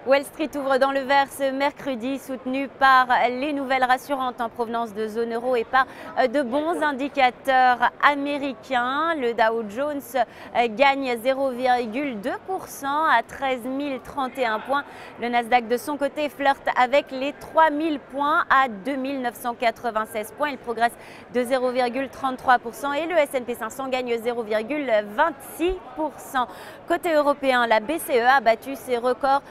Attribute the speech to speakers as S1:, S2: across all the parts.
S1: Wall Street ouvre dans le vert ce mercredi, soutenu par les nouvelles rassurantes en provenance de zone euro et par de bons indicateurs américains. Le Dow Jones gagne 0,2% à 13 031 points. Le Nasdaq de son côté flirte avec les 3000 points à 2996 points. Il progresse de 0,33% et le S&P 500 gagne 0,26%. Côté européen, la BCE a battu ses records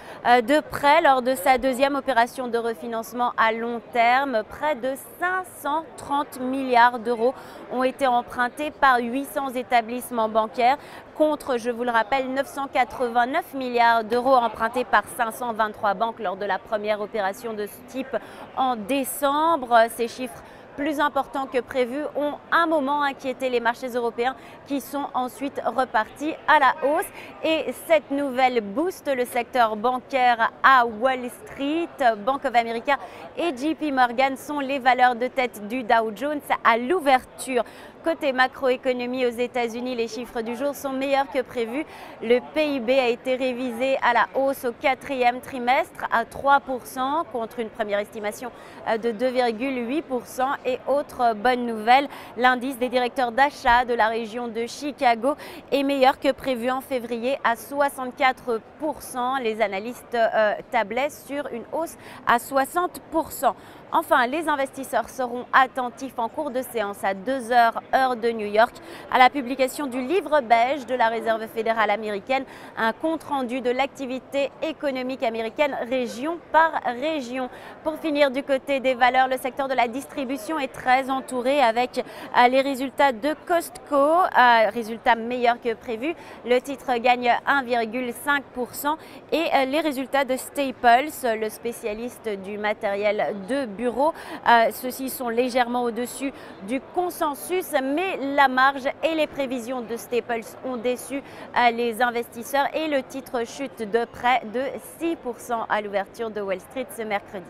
S1: de prêt lors de sa deuxième opération de refinancement à long terme. Près de 530 milliards d'euros ont été empruntés par 800 établissements bancaires contre, je vous le rappelle, 989 milliards d'euros empruntés par 523 banques lors de la première opération de ce type en décembre. Ces chiffres plus importants que prévu ont un moment inquiété les marchés européens qui sont ensuite repartis à la hausse. Et cette nouvelle booste le secteur bancaire à Wall Street. Bank of America et JP Morgan sont les valeurs de tête du Dow Jones à l'ouverture. Côté macroéconomie aux États-Unis, les chiffres du jour sont meilleurs que prévu. Le PIB a été révisé à la hausse au quatrième trimestre à 3% contre une première estimation de 2,8%. Et autre bonne nouvelle, l'indice des directeurs d'achat de la région de Chicago est meilleur que prévu en février à 64%. Les analystes tablaient sur une hausse à 60%. Enfin, les investisseurs seront attentifs en cours de séance à 2 heures heure de New York à la publication du livre beige de la Réserve fédérale américaine, un compte-rendu de l'activité économique américaine région par région. Pour finir, du côté des valeurs, le secteur de la distribution est très entouré avec les résultats de Costco, résultats meilleurs que prévu. Le titre gagne 1,5% et les résultats de Staples, le spécialiste du matériel de bureau, ceux-ci sont légèrement au-dessus du consensus, mais la marge et les prévisions de Staples ont déçu les investisseurs et le titre chute de près de 6% à l'ouverture de Wall Street ce mercredi.